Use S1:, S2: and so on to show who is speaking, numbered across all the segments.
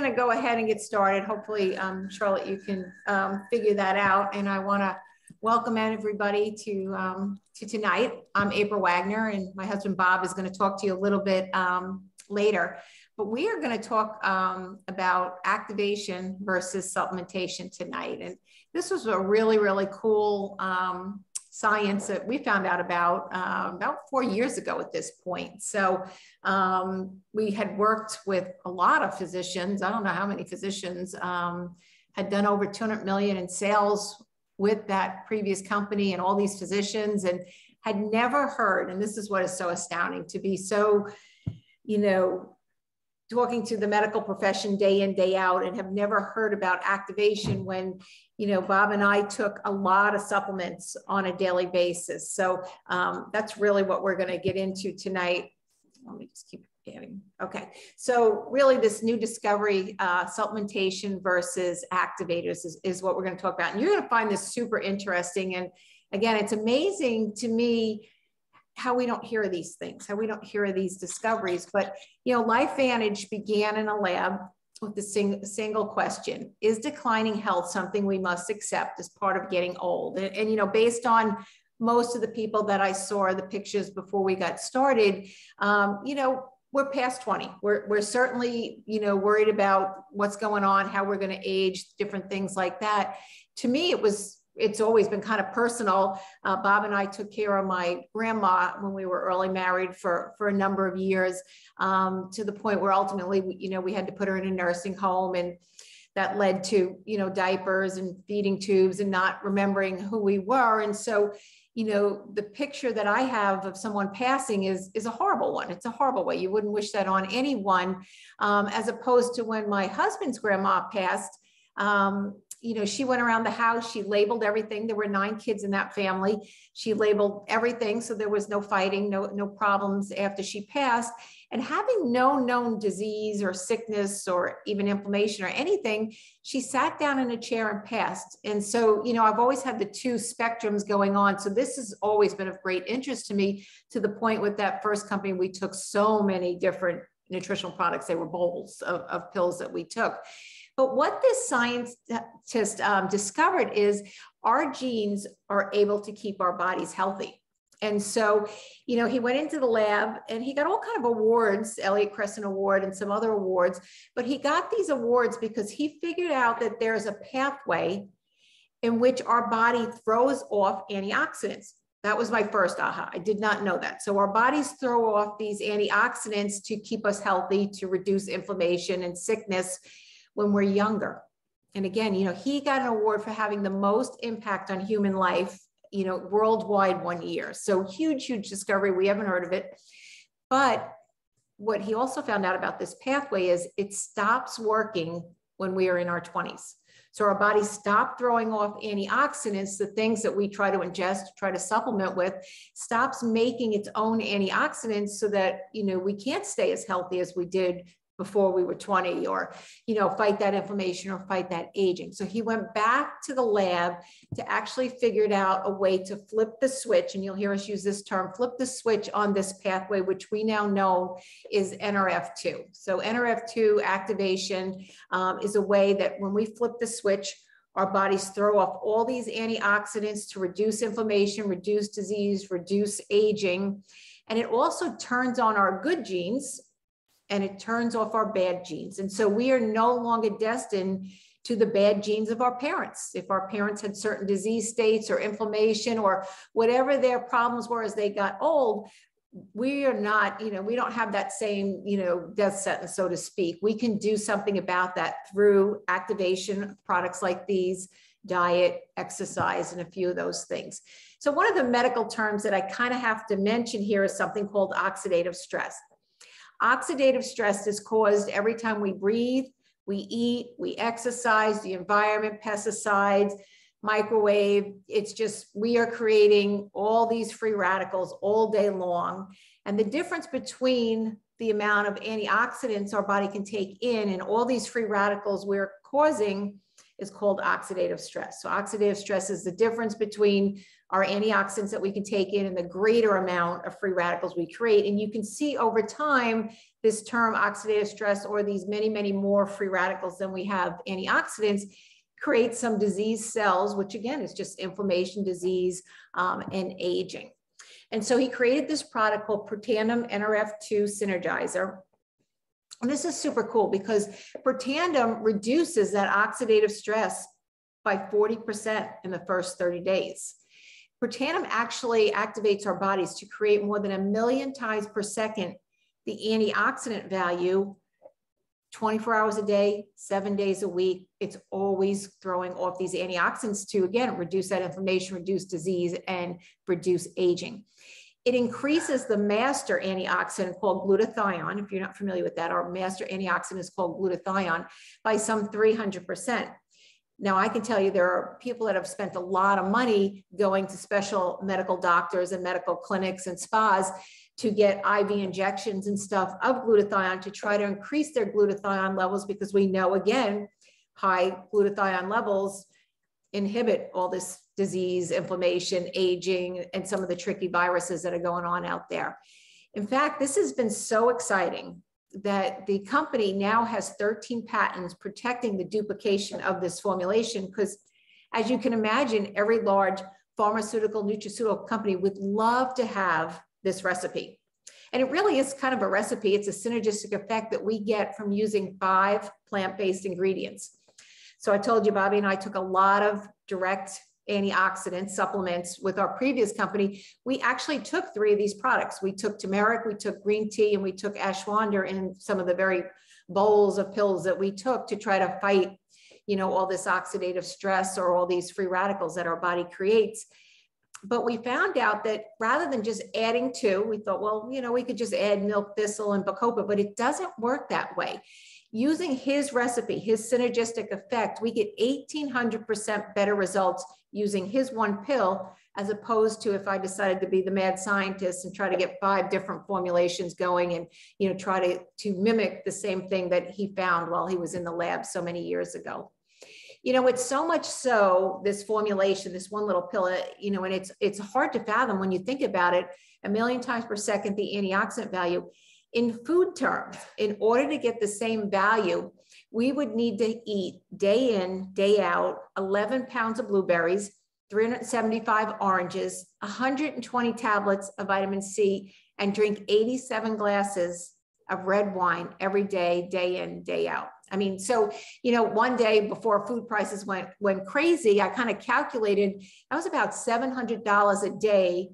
S1: going to go ahead and get started. Hopefully, Charlotte, you can figure that out. And I want to welcome everybody to tonight. I'm April Wagner, and my husband Bob is going to talk to you a little bit later. But we are going to talk about activation versus supplementation tonight. And this was a really, really cool science that we found out about 4 years ago at this point. So we had worked with a lot of physicians. I don't know how many physicians had done over 200 million in sales with that previous company and all these physicians, and had never heard, and this is what is so astounding, to be so, talking to the medical profession day in, day out, and have never heard about activation when, Bob and I took a lot of supplements on a daily basis. So that's really what we're going to get into tonight. Let me just keep adding. Okay. So really this new discovery, supplementation versus activators is what we're going to talk about. And you're going to find this super interesting. And again, it's amazing to me how we don't hear these things, how we don't hear these discoveries. But, LifeVantage began in a lab with the single question: is declining health something we must accept as part of getting old? And based on most of the people that I saw, the pictures before we got started, we're past 20. We're certainly, worried about what's going on, how we're going to age, different things like that. To me, it's always been kind of personal. Bob and I took care of my grandma when we were early married for a number of years, to the point where ultimately, we had to put her in a nursing home, and that led to, diapers and feeding tubes and not remembering who we were. And so, the picture that I have of someone passing is a horrible one. It's a horrible way. You wouldn't wish that on anyone, as opposed to when my husband's grandma passed. She went around the house, she labeled everything. There were 9 kids in that family. She labeled everything, so there was no fighting, no problems after she passed. And having no known disease or sickness or even inflammation or anything, she sat down in a chair and passed. And so, I've always had the 2 spectrums going on. So this has always been of great interest to me, to the point with that first company, we took so many different nutritional products. They were bowls of pills that we took. But what this scientist discovered is our genes are able to keep our bodies healthy. And so, he went into the lab and he got all kind of awards, Elliott Crescent Award and some other awards, but he got these awards because he figured out that there's a pathway in which our body throws off antioxidants. That was my first aha. I did not know that. So our bodies throw off these antioxidants to keep us healthy, to reduce inflammation and sickness when we're younger. And again, he got an award for having the most impact on human life, worldwide 1 year. So huge, huge discovery. We haven't heard of it. But what he also found out about this pathway is it stops working when we are in our 20s. So our bodies stop throwing off antioxidants, the things that we try to ingest, try to supplement with, stops making its own antioxidants so that, we can't stay as healthy as we did before we were 20, or, fight that inflammation or fight that aging. So he went back to the lab to actually figure out a way to flip the switch. And you'll hear us use this term, flip the switch on this pathway, which we now know is NRF2. So NRF2 activation is a way that when we flip the switch, our bodies throw off all these antioxidants to reduce inflammation, reduce disease, reduce aging. And it also turns on our good genes, and it turns off our bad genes. And so we are no longer destined to the bad genes of our parents. If our parents had certain disease states or inflammation or whatever their problems were as they got old, we are not, we don't have that same, death sentence, so to speak. We can do something about that through activation of products like these, diet, exercise, and a few of those things. So one of the medical terms that I kind of have to mention here is something called oxidative stress. Oxidative stress is caused every time we breathe, we eat, we exercise, the environment, pesticides, microwave. It's just, we are creating all these free radicals all day long. And the difference between the amount of antioxidants our body can take in and all these free radicals we're causing is called oxidative stress. So oxidative stress is the difference between our antioxidants that we can take in and the greater amount of free radicals we create. And you can see over time, this term oxidative stress, or these many, many more free radicals than we have antioxidants, create some disease cells, which again is just inflammation, disease, and aging. And so he created this product called Protandim NRF2 Synergizer. And this is super cool because Protandum reduces that oxidative stress by 40% in the first 30 days. Protandum actually activates our bodies to create more than 1 million times per second the antioxidant value, 24 hours a day, 7 days a week. It's always throwing off these antioxidants to, again, reduce that inflammation, reduce disease, and reduce aging. It increases the master antioxidant called glutathione. If you're not familiar with that, our master antioxidant is called glutathione by some 300%. Now, I can tell you there are people that have spent a lot of money going to special medical doctors and medical clinics and spas to get IV injections and stuff of glutathione to try to increase their glutathione levels, because we know, again, high glutathione levels inhibit all this disease, inflammation, aging, and some of the tricky viruses that are going on out there. In fact, this has been so exciting that the company now has 13 patents protecting the duplication of this formulation, because as you can imagine, every large pharmaceutical, nutraceutical company would love to have this recipe. And it really is kind of a recipe. It's a synergistic effect that we get from using 5 plant-based ingredients. So I told you, Bobby and I took a lot of direct antioxidant supplements with our previous company. We actually took 3 of these products. We took turmeric, we took green tea, and we took ashwagandha in some of the very bowls of pills that we took to try to fight, you know, all this oxidative stress or all these free radicals that our body creates. But we found out that rather than just adding 2, we thought, well, you know, we could just add milk thistle and bacopa, but it doesn't work that way. Using his recipe, his synergistic effect, we get 1,800% better results using his one pill, as opposed to if I decided to be the mad scientist and try to get 5 different formulations going and, you know, try to mimic the same thing that he found while he was in the lab so many years ago. You know, it's so much so, this formulation, this one little pill, you know, and it's hard to fathom when you think about it, 1 million times per second, the antioxidant value. In food terms, in order to get the same value, we would need to eat day in, day out, 11 pounds of blueberries, 375 oranges, 120 tablets of vitamin C, and drink 87 glasses of red wine every day, day in, day out. I mean, so, you know, one day before food prices went crazy, I kind of calculated that was about $700 a day.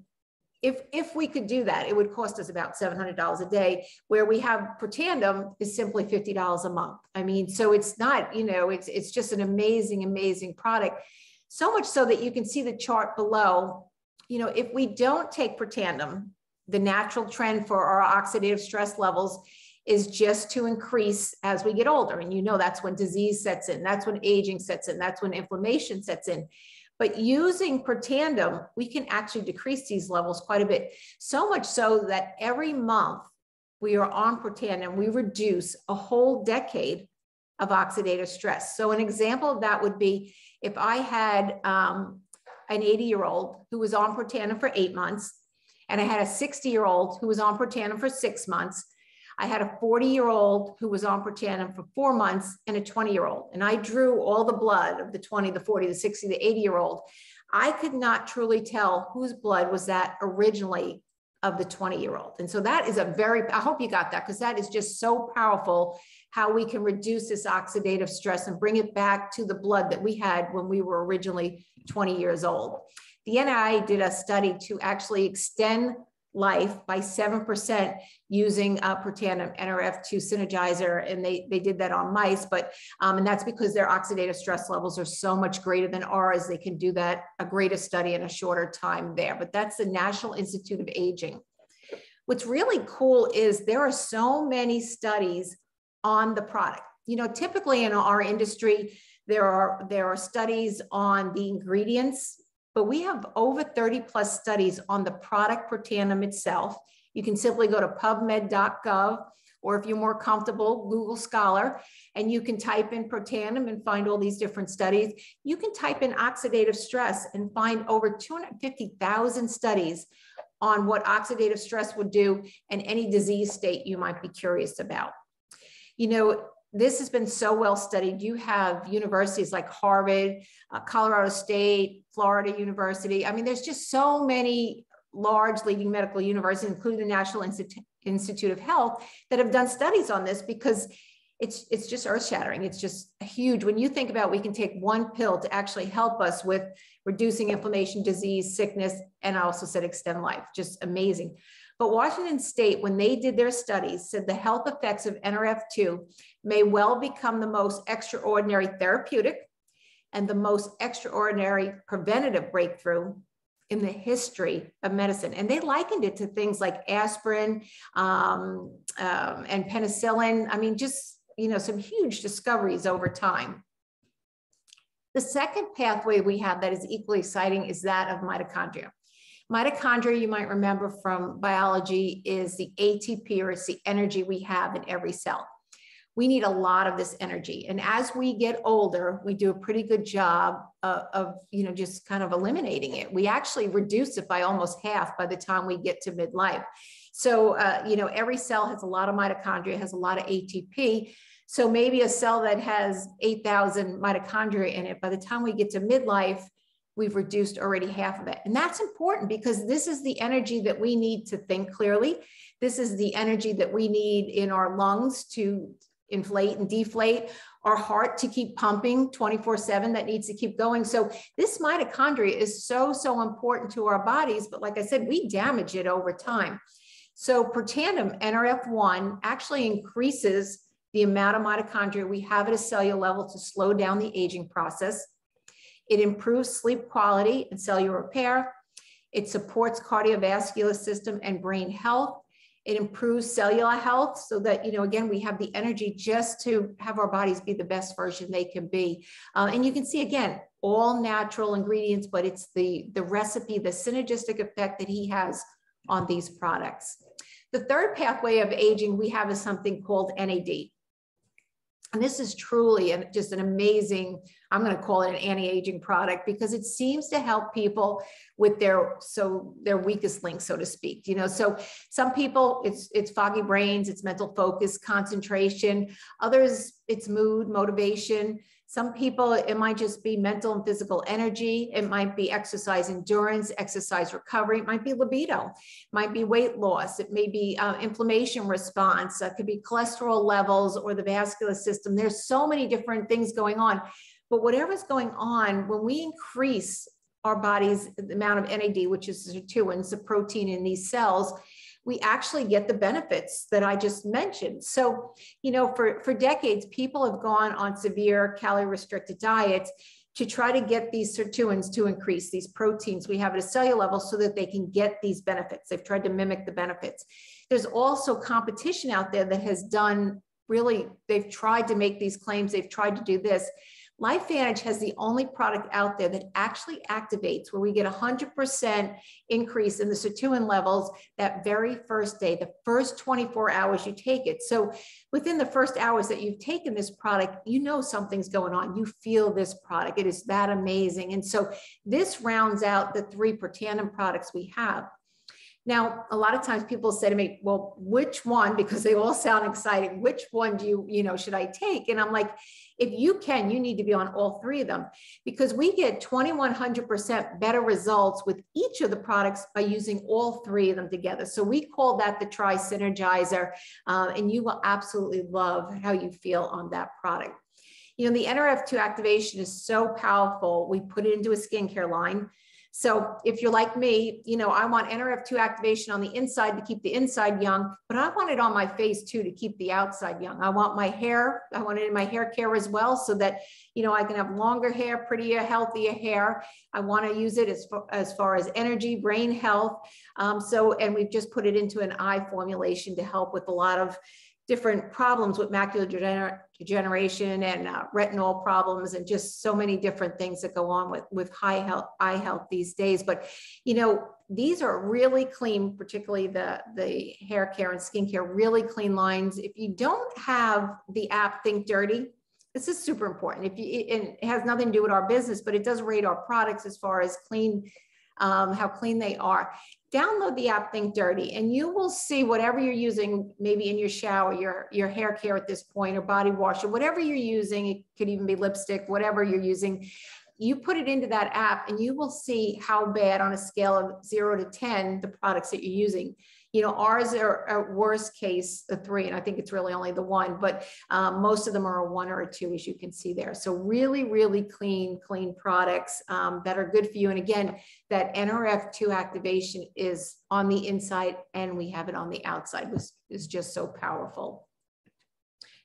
S1: If we could do that, it would cost us about $700 a day, where we have Protandum is simply $50 a month. I mean, so it's not, you know, it's just an amazing, amazing product. So much so that you can see the chart below. You know, if we don't take Protandum, the natural trend for our oxidative stress levels is just to increase as we get older. And you know, that's when disease sets in, that's when aging sets in, that's when inflammation sets in. But using Protandum, we can actually decrease these levels quite a bit. So much so that every month we are on Protandum, we reduce a whole decade of oxidative stress. So an example of that would be if I had an 80-year-old who was on Protandum for 8 months, and I had a 60-year-old who was on Protandum for 6 months. I had a 40-year-old who was on Protandum for 4 months, and a 20-year-old. And I drew all the blood of the 20, the 40, the 60, the 80-year-old. I could not truly tell whose blood was that originally of the 20-year-old. And so that is a very, I hope you got that, because that is just so powerful, how we can reduce this oxidative stress and bring it back to the blood that we had when we were originally 20 years old. The NIA did a study to actually extend life by 7% using Protand NRF2 Synergizer, and they did that on mice, but and that's because their oxidative stress levels are so much greater than ours. They can do that, a greater study in a shorter time there, but that's the National Institute of Aging. What's really cool is there are so many studies on the product. You know, typically in our industry, there are studies on the ingredients, but we have over 30 plus studies on the product Protandum itself. You can simply go to pubmed.gov or if you're more comfortable, Google Scholar, and you can type in Protand and find all these different studies. You can type in oxidative stress and find over 250,000 studies on what oxidative stress would do and any disease state you might be curious about. You know, this has been so well studied. You have universities like Harvard, Colorado State, Florida University. I mean, there's just so many large leading medical universities, including the National Institute of Health, that have done studies on this, because it's just earth-shattering. It's just huge. When you think about, we can take one pill to actually help us with reducing inflammation, disease, sickness, and I also said extend life, just amazing. But Washington State, when they did their studies, said the health effects of NRF2 may well become the most extraordinary therapeutic and the most extraordinary preventative breakthrough in the history of medicine. And they likened it to things like aspirin and penicillin. I mean, just, you know, some huge discoveries over time. The second pathway we have that is equally exciting is that of mitochondria. Mitochondria, you might remember from biology, is the ATP, or it's the energy we have in every cell. We need a lot of this energy. And as we get older, we do a pretty good job of you know, just kind of eliminating it. We actually reduce it by almost half by the time we get to midlife. So, you know, every cell has a lot of mitochondria, has a lot of ATP. So maybe a cell that has 8,000 mitochondria in it, by the time we get to midlife, we've reduced already half of it. And that's important, because this is the energy that we need to think clearly. This is the energy that we need in our lungs to inflate and deflate, our heart to keep pumping 24/7, that needs to keep going. So this mitochondria is so, so important to our bodies. But like I said, we damage it over time. So Protand, NRF1, actually increases the amount of mitochondria we have at a cellular level to slow down the aging process. It improves sleep quality and cellular repair. It supports cardiovascular system and brain health. It improves cellular health so that, you know, again, we have the energy just to have our bodies be the best version they can be. And you can see, again, all natural ingredients, but it's the recipe, the synergistic effect that he has on these products. The third pathway of aging we have is something called NAD. And this is truly just an amazing, I'm going to call it an anti-aging product, because it seems to help people with their weakest link, so to speak. You know, so some people, it's foggy brains, it's mental focus, concentration. Others, it's mood, motivation. Some people, it might just be mental and physical energy. It might be exercise endurance, exercise recovery. It might be libido. It might be weight loss. It may be inflammation response. It could be cholesterol levels or the vascular system. There's so many different things going on. But whatever's going on, when we increase our body's the amount of NAD, which is the sirtuins, the protein in these cells, we actually get the benefits that I just mentioned. So, you know, for decades, people have gone on severe calorie-restricted diets to try to get these sirtuins to increase, these proteins we have at a cellular level, so that they can get these benefits. They've tried to mimic the benefits. There's also competition out there that has done really, they've tried to make these claims, they've tried to do this. LifeVantage has the only product out there that actually activates, where we get 100% increase in the sirtuin levels that very first day, the first 24 hours you take it. So within the first hours that you've taken this product, you know something's going on. You feel this product. It is that amazing. And so this rounds out the 3 Protand products we have. Now, a lot of times people say to me, well, which one, because they all sound exciting, which one do you should I take? And I'm like, if you can, you need to be on all 3 of them, because we get 2,100% better results with each of the products by using all 3 of them together. So we call that the Tri-Synergizer, and you will absolutely love how you feel on that product. You know, the NRF2 activation is so powerful. We put it into a skincare line. So if you're like me, you know, I want NRF2 activation on the inside to keep the inside young, but I want it on my face too to keep the outside young. I want my hair, I want it in my hair care as well, so that, you know, I can have longer hair, prettier, healthier hair. I want to use it as far as energy, brain health. And we've just put it into an eye formulation to help with a lot of different problems with macular degeneration and retinal problems, and just so many different things that go on with eye health these days. But, you know, these are really clean, particularly the hair care and skincare, really clean lines. If you don't have the app Think Dirty, this is super important. And it has nothing to do with our business, but it does rate our products as far as clean, how clean they are. Download the app Think Dirty, and you will see whatever you're using, maybe in your shower, your hair care at this point, or body wash, or whatever you're using. It could even be lipstick, whatever you're using. You put it into that app and you will see how bad, on a scale of 0 to 10, the products that you're using. You know, ours are at worst case a 3, and I think it's really only the 1, but most of them are a 1 or a 2, as you can see there. So really, really clean products that are good for you. And again, that NRF2 activation is on the inside and we have it on the outside, which is just so powerful.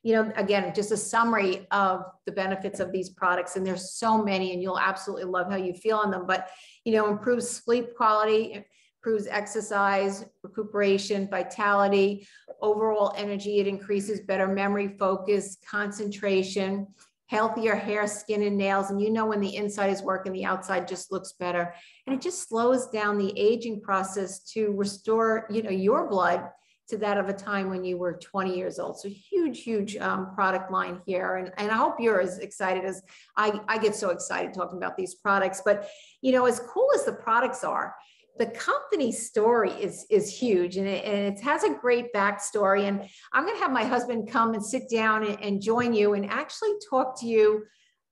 S1: You know, again, just a summary of the benefits of these products, and there's so many, and you'll absolutely love how you feel on them. But, you know, improves sleep quality, improves exercise, recuperation, vitality, overall energy. It increases better memory, focus, concentration, healthier hair, skin, and nails. And you know, when the inside is working, the outside just looks better. And it just slows down the aging process to restore, you know, your blood to that of a time when you were 20 years old. So huge product line here. And I hope you're as excited as I get so excited talking about these products. But, you know, as cool as the products are, the company story is huge, and it has a great backstory. And I'm going to have my husband come and sit down and join you and actually talk to you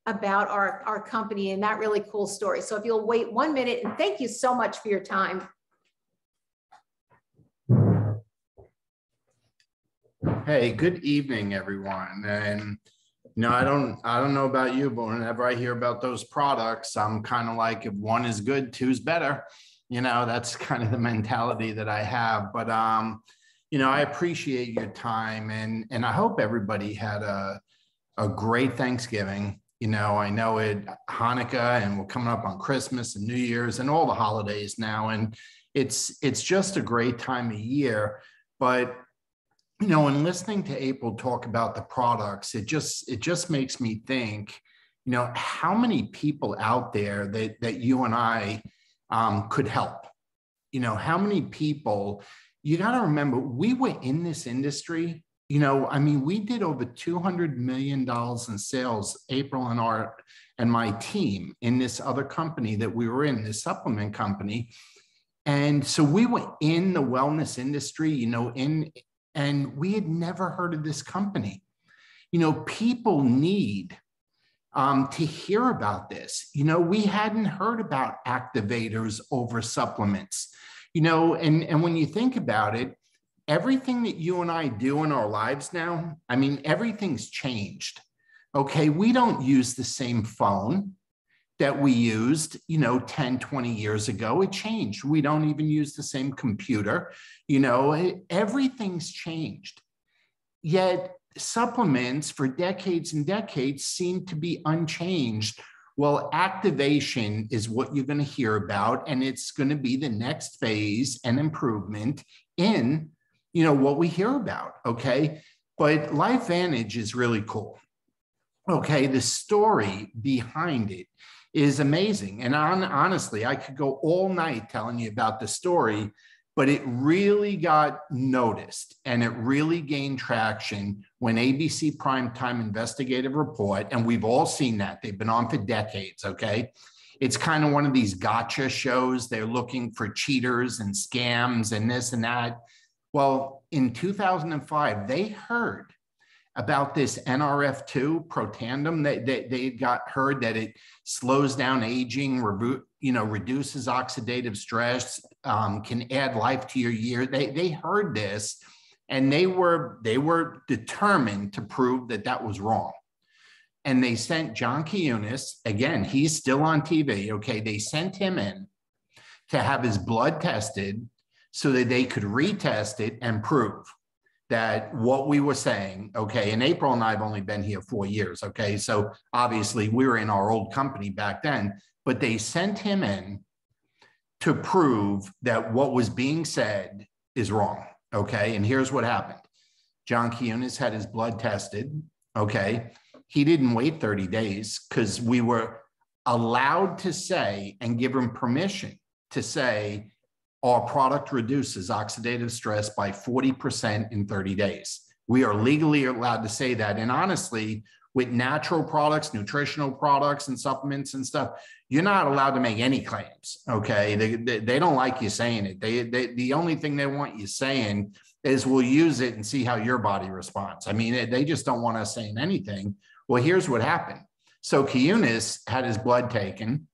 S1: about our company and that really cool story. So if you'll wait 1 minute, and thank you so much for your time.
S2: Hey, good evening, everyone. And you know, I don't know about you, but whenever I hear about those products, I'm kind of like, if 1 is good, 2's better. You know, that's kind of the mentality that I have. But you know, I appreciate your time, and I hope everybody had a great Thanksgiving. You know it Hanukkah, and we're coming up on Christmas and New Year's and all the holidays now, and it's just a great time of year. But you know, in listening to April talk about the products, it just makes me think, you know, how many people out there that you and I could help. You know, how many people, you got to remember, we were in this industry. You know, I mean, we did over $200 million in sales, April and my team, in this other company that we were in, this supplement company. And so we were in the wellness industry, you know, and we had never heard of this company. You know, people need to hear about this. You know, we hadn't heard about activators over supplements. You know, and when you think about it, everything that you and I do in our lives now, I mean, everything's changed. Okay, we don't use the same phone that we used, you know, 10, 20 years ago. It changed. We don't even use the same computer. You know, everything's changed. Yet supplements for decades and decades seem to be unchanged. Well, activation is what you're going to hear about, and it's going to be the next phase and improvement in, you know, what we hear about. Okay, but LifeVantage is really cool. Okay, the story behind it is amazing. And honestly, I could go all night telling you about the story, but it really got noticed and it really gained traction when ABC Primetime Investigative Report, and we've all seen that. They've been on for decades, okay? It's kind of one of these gotcha shows. They're looking for cheaters and scams and this and that. Well, in 2005, they heard about this NRF2 Protandum. They got heard that it slows down aging, you know, reduces oxidative stress, can add life to your year. They heard this, and they were determined to prove that that was wrong. And they sent John Quiñones, again, he's still on TV, okay? They sent him in to have his blood tested so that they could retest it and prove that what we were saying, okay, and April and I have only been here 4 years, okay? So obviously we were in our old company back then, but they sent him in to prove that what was being said is wrong, okay? And here's what happened. John Quiñones had his blood tested. Okay. He didn't wait 30 days because we were allowed to say and give him permission to say our product reduces oxidative stress by 40% in 30 days. We are legally allowed to say that. And honestly, with natural products, nutritional products and supplements and stuff, you're not allowed to make any claims, okay? They don't like you saying it. The only thing they want you saying is we'll use it and see how your body responds. I mean, they just don't want us saying anything. Well, here's what happened. So Quiñones had his blood taken,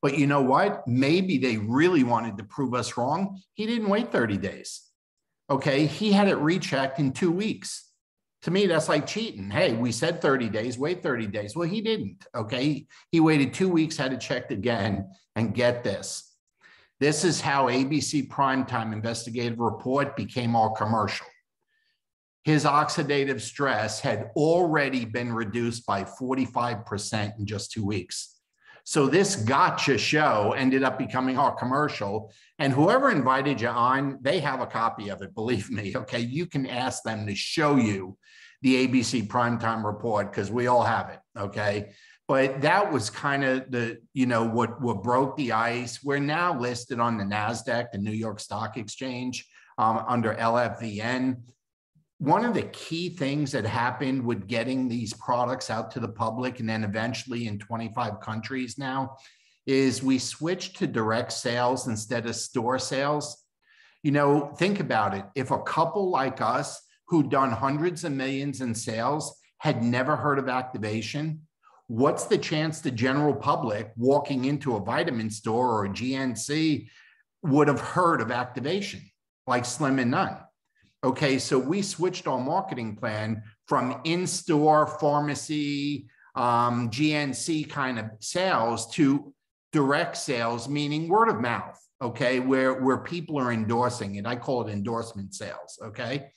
S2: but you know what? Maybe they really wanted to prove us wrong. He didn't wait 30 days, okay? He had it rechecked in 2 weeks. To me, that's like cheating. Hey, we said 30 days, wait 30 days. Well, he didn't, okay? He waited 2 weeks, had it checked again, and get this. This is how ABC Primetime Investigative Report became our commercial. His oxidative stress had already been reduced by 45% in just 2 weeks. So this gotcha show ended up becoming our commercial. And whoever invited you on, they have a copy of it, believe me, okay? You can ask them to show you the ABC Primetime Report because we all have it, okay? But that was kind of the, you know, what broke the ice. We're now listed on the NASDAQ, the New York Stock Exchange, under LFVN. One of the key things that happened with getting these products out to the public and then eventually in 25 countries now is we switched to direct sales instead of store sales. You know, think about it. If a couple like us who'd done hundreds of millions in sales had never heard of activation, what's the chance the general public walking into a vitamin store or a GNC would have heard of activation? Like slim and none. Okay, so we switched our marketing plan from in-store pharmacy, GNC kind of sales to direct sales, meaning word of mouth, okay, where people are endorsing it. I call it endorsement sales, okay?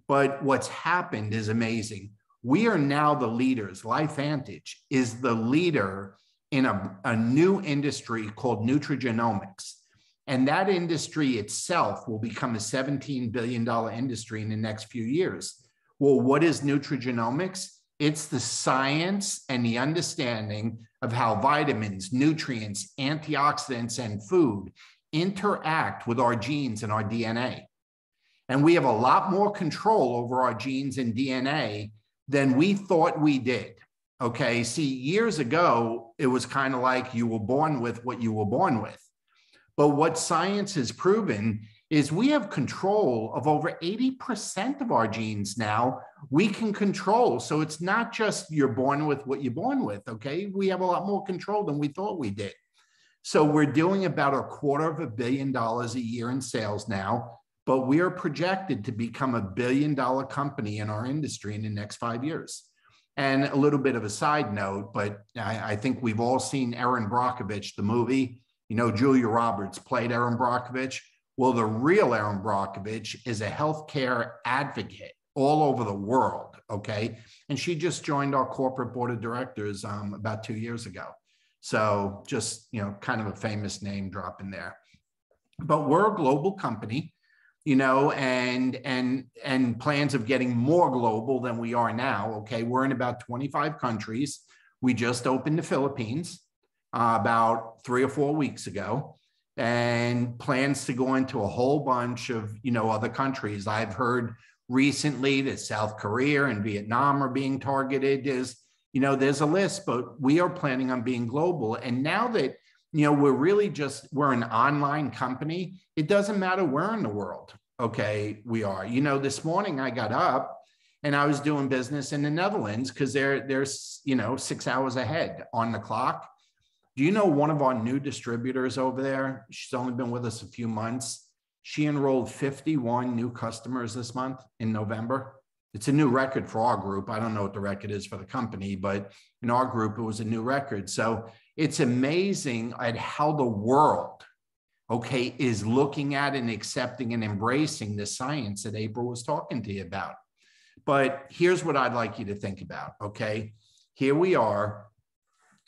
S2: But what's happened is amazing. We are now the leaders. LifeVantage is the leader in a new industry called nutrigenomics. And that industry itself will become a $17 billion industry in the next few years. Well, what is nutrigenomics? It's the science and the understanding of how vitamins, nutrients, antioxidants, and food interact with our genes and our DNA. And we have a lot more control over our genes and DNA than we thought we did. Okay, see, years ago, it was kind of like you were born with what you were born with. But what science has proven is we have control of over 80% of our genes now. We can control. So it's not just you're born with what you're born with, okay? We have a lot more control than we thought we did. So we're doing about $250 million a year in sales now, but we are projected to become $1 billion company in our industry in the next 5 years. And a little bit of a side note, but I think we've all seen Erin Brockovich, the movie. You know, Julia Roberts played Erin Brockovich. Well, the real Erin Brockovich is a healthcare advocate all over the world, okay? And she just joined our corporate board of directors about 2 years ago. So just, you know, kind of a famous name drop in there. But we're a global company, you know, and plans of getting more global than we are now, okay? We're in about 25 countries. We just opened the Philippines about 3 or 4 weeks ago, and plans to go into a whole bunch of, you know, other countries. I've heard recently that South Korea and Vietnam are being targeted. There's a list, but we are planning on being global. And now that, you know, we're an online company, it doesn't matter where in the world, okay, we are. You know, this morning I got up and I was doing business in the Netherlands because they're 6 hours ahead on the clock. Do you know one of our new distributors over there? She's only been with us a few months. She enrolled 51 new customers this month in November. It's a new record for our group. I don't know what the record is for the company, but in our group, it was a new record. So it's amazing at how the world, okay, is looking at and accepting and embracing the science that April was talking to you about. But here's what I'd like you to think about, okay? Here we are,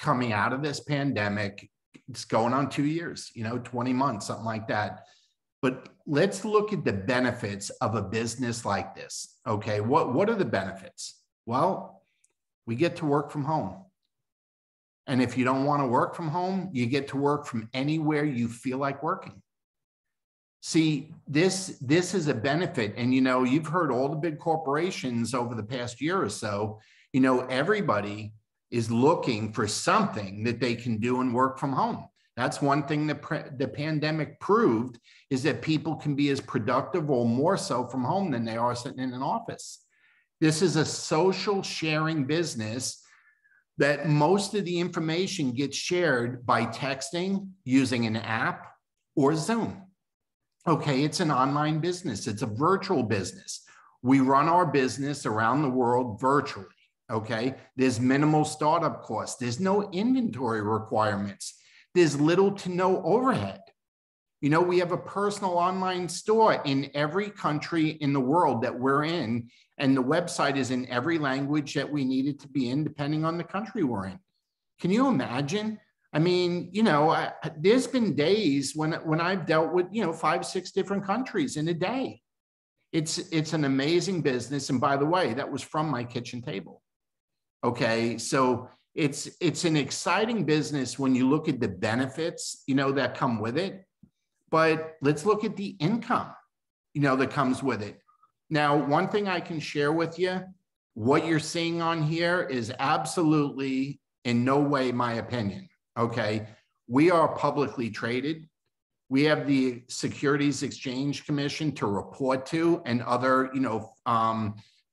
S2: coming out of this pandemic. It's going on 2 years, 20 months, something like that. But let's look at the benefits of a business like this. Okay, what are the benefits? Well, we get to work from home. And if you don't want to work from home, you get to work from anywhere you feel like working. See, this is a benefit. And, you know, you've heard all the big corporations over the past year or so, you know, everybody is looking for something that they can do and work from home. That's one thing that the pandemic proved, is that people can be as productive or more so from home than they are sitting in an office. This is a social sharing business that most of the information gets shared by texting, using an app, or Zoom. Okay, it's an online business. It's a virtual business. We run our business around the world virtually. Okay, there's minimal startup costs. There's no inventory requirements. There's little to no overhead. You know, we have a personal online store in every country in the world that we're in, and the website is in every language that we need it to be in, depending on the country we're in. Can you imagine? I mean, you know, there's been days when I've dealt with, you know, 5, 6 different countries in a day. It's an amazing business. And by the way, that was from my kitchen table. Okay, so it's an exciting business when you look at the benefits, you know, that come with it. But let's look at the income, you know, that comes with it. Now, one thing I can share with you, what you're seeing on here is absolutely in no way my opinion. Okay, we are publicly traded. We have the Securities Exchange Commission to report to, and other, you know,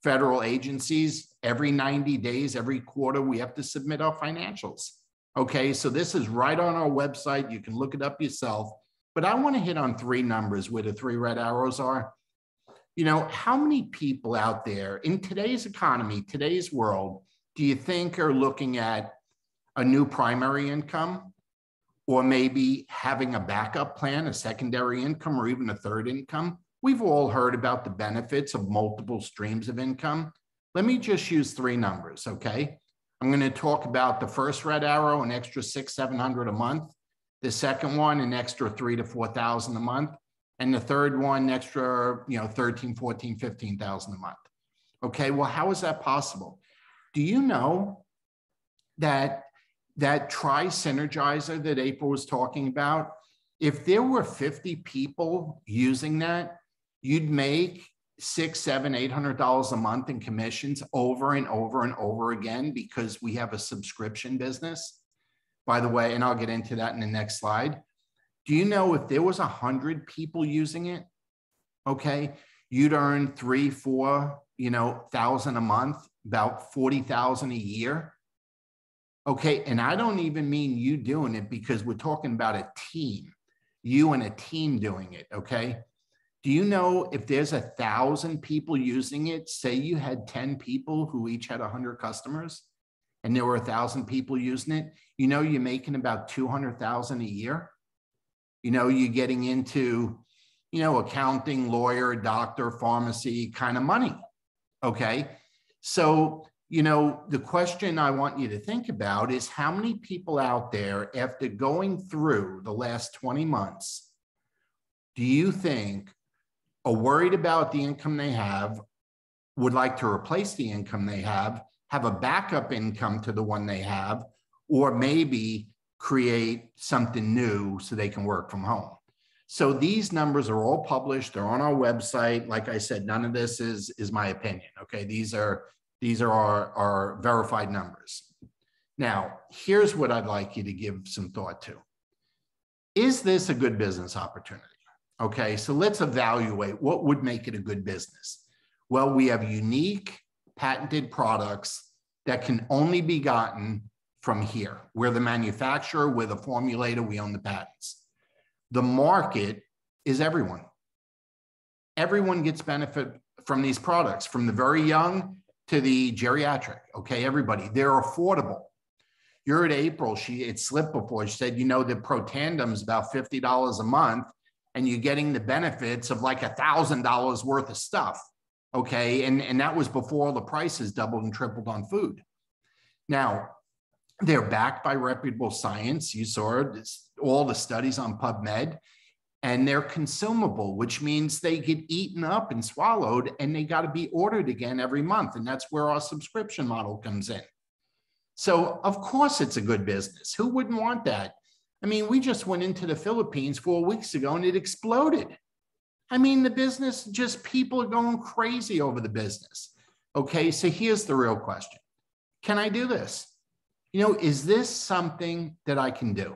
S2: federal agencies. Every 90 days, every quarter, we have to submit our financials. Okay, so this is right on our website. You can look it up yourself. But I want to hit on 3 numbers where the 3 red arrows are. You know, how many people out there in today's economy, today's world, do you think are looking at a new primary income, or maybe having a backup plan, a secondary income, or even a third income? We've all heard about the benefits of multiple streams of income. Let me just use 3 numbers, okay? I'm going to talk about the first red arrow, an extra $600-700 a month. The second one, an extra $3,000 to $4,000 a month. And the third one, an extra, you know, $13,000, $14,000, $15,000 a month. Okay, well, how is that possible? Do you know that tri-synergizer that April was talking about, if there were 50 people using that, you'd make $600, $700, $800 a month in commissions over and over and over again, because we have a subscription business. By the way, and I'll get into that in the next slide. Do you know if there was 100 people using it, okay, you'd earn $3,000, $4,000, $1,000 a month, about $40,000 a year. Okay, and I don't even mean you doing it, because we're talking about a team, you and a team doing it, okay? Do you know if there's 1,000 people using it, say you had 10 people who each had 100 customers, and there were 1,000 people using it, you know, you're making about $200,000 a year. You know, you're getting into, you know, accounting, lawyer, doctor, pharmacy kind of money, okay? So, you know, the question I want you to think about is, how many people out there, after going through the last 20 months, do you think are worried about the income they have, would like to replace the income they have a backup income to the one they have, or maybe create something new so they can work from home? So these numbers are all published. They're on our website. Like I said, none of this is my opinion. Okay, these are our verified numbers. Now, here's what I'd like you to give some thought to. Is this a good business opportunity? Okay, so let's evaluate what would make it a good business. Well, we have unique patented products that can only be gotten from here. We're the manufacturer, we're the formulator, we own the patents. The market is everyone. Everyone gets benefit from these products, from the very young to the geriatric, okay, everybody. They're affordable. You heard April, it slipped before, she said, you know, the Protandem is about $50 a month, and you're getting the benefits of like $1,000 worth of stuff, okay? And that was before the prices doubled and tripled on food. Now, they're backed by reputable science. You saw all the studies on PubMed, and they're consumable, which means they get eaten up and swallowed, and they got to be ordered again every month. And that's where our subscription model comes in. So of course it's a good business. Who wouldn't want that? I mean, we just went into the Philippines 4 weeks ago and it exploded. I mean, the business, just people are going crazy over the business. Okay, so here's the real question. Can I do this? You know, is this something that I can do?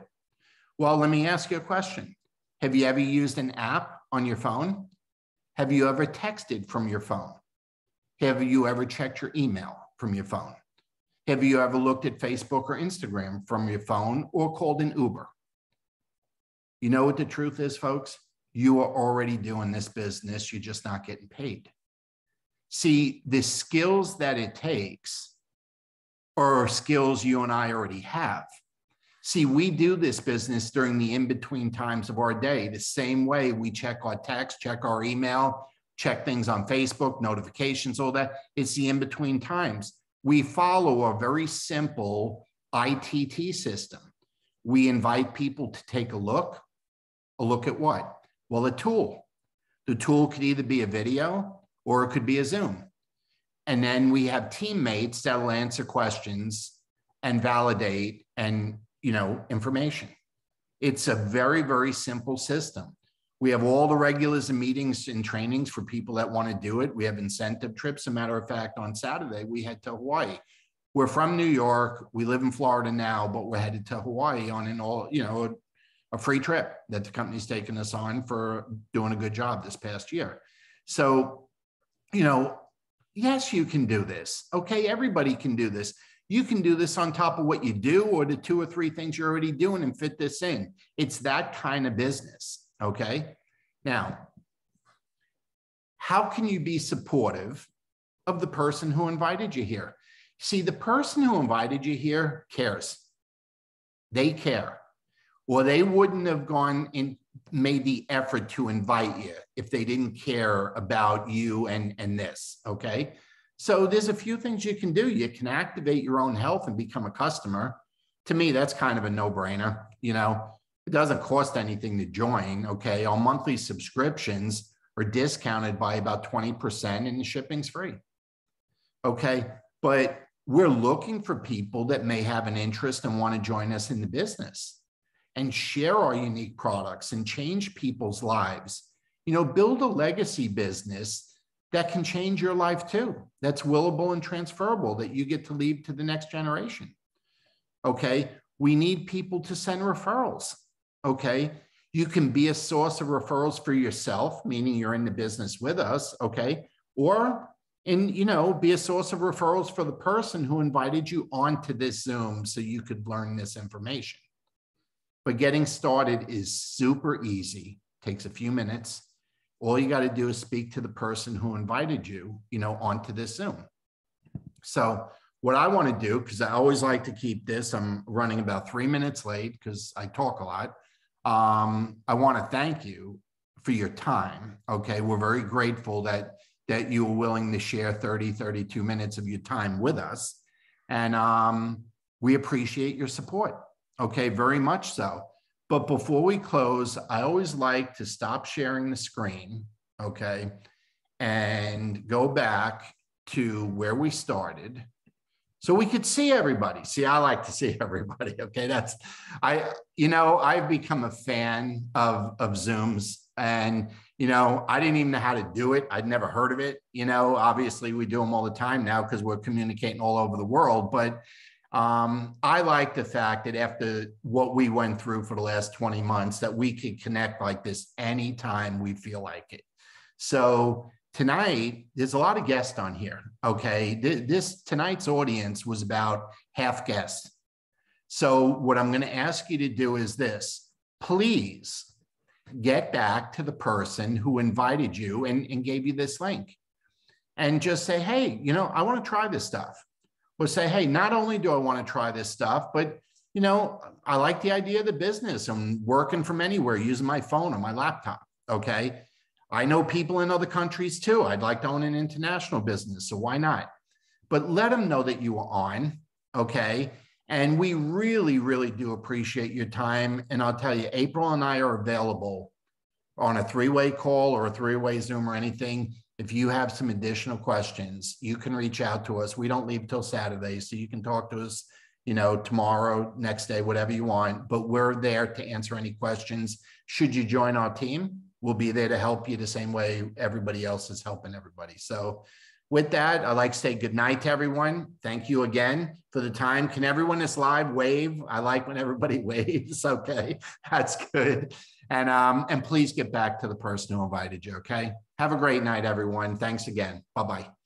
S2: Well, let me ask you a question. Have you ever used an app on your phone? Have you ever texted from your phone? Have you ever checked your email from your phone? Have you ever looked at Facebook or Instagram from your phone or called an Uber? You know what the truth is, folks? You are already doing this business. You're just not getting paid. See, the skills that it takes are skills you and I already have. See, we do this business during the in-between times of our day, the same way we check our text, check our email, check things on Facebook, notifications, all that. It's the in-between times. We follow a very simple ITT system. We invite people to take a look. A look at what? Well, a tool. The tool could either be a video or it could be a Zoom. And then we have teammates that will answer questions and validate and, you know, information. It's a very, very simple system. We have all the regulars and meetings and trainings for people that want to do it. We have incentive trips. As a matter of fact, on Saturday, we head to Hawaii. We're from New York. We live in Florida now, but we're headed to Hawaii on an all, you know, a free trip that the company's taken us on for doing a good job this past year. So, you know, yes, you can do this. Okay, everybody can do this. You can do this on top of what you do or the 2 or 3 things you're already doing and fit this in. It's that kind of business, okay? Now, how can you be supportive of the person who invited you here? See, the person who invited you here cares. They care. Or they wouldn't have gone and made the effort to invite you if they didn't care about you and this, okay? So there's a few things you can do. You can activate your own health and become a customer. To me, that's kind of a no-brainer. You know, it doesn't cost anything to join, okay? Our monthly subscriptions are discounted by about 20% and the shipping's free, okay? But we're looking for people that may have an interest and want to join us in the business and share our unique products and change people's lives. You know, build a legacy business that can change your life too. That's willable and transferable that you get to leave to the next generation. Okay, we need people to send referrals. Okay, you can be a source of referrals for yourself, meaning you're in the business with us. Okay, or you know, be a source of referrals for the person who invited you onto this Zoom so you could learn this information. But getting started is super easy, takes a few minutes. All you got to do is speak to the person who invited you, you know, onto this Zoom. So what I want to do, because I always like to keep this, I'm running about 3 minutes late because I talk a lot. I want to thank you for your time. Okay, we're very grateful that you were willing to share 32 minutes of your time with us. And we appreciate your support. Okay, very much so. But before we close, I always like to stop sharing the screen, okay, and go back to where we started so we could see everybody. See, I like to see everybody, okay? You know, I've become a fan of Zooms, and, you know, I didn't even know how to do it. I'd never heard of it. You know, obviously we do them all the time now because we're communicating all over the world, but I like the fact that after what we went through for the last 20 months, that we could connect like this anytime we feel like it. So tonight, there's a lot of guests on here, okay? Tonight's audience was about half guests. So what I'm going to ask you to do is this. Please get back to the person who invited you and gave you this link and just say, hey, you know, I want to try this stuff. Or say, hey, not only do I want to try this stuff, but, you know, I like the idea of the business. I'm working from anywhere using my phone or my laptop, okay? I know people in other countries too. I'd like to own an international business, so why not? But let them know that you are on, okay? And we really, really do appreciate your time. And I'll tell you, April and I are available on a three-way call or a three-way Zoom or anything. If you have some additional questions, you can reach out to us. We don't leave till Saturday, so you can talk to us, you know, tomorrow, next day, whatever you want, but we're there to answer any questions. Should you join our team, we'll be there to help you the same way everybody else is helping everybody. So with that, I'd like to say good night to everyone. Thank you again for the time. Can everyone that's live wave? I like when everybody waves. Okay, that's good. And please get back to the person who invited you. Okay. Have a great night, everyone. Thanks again. Bye-bye.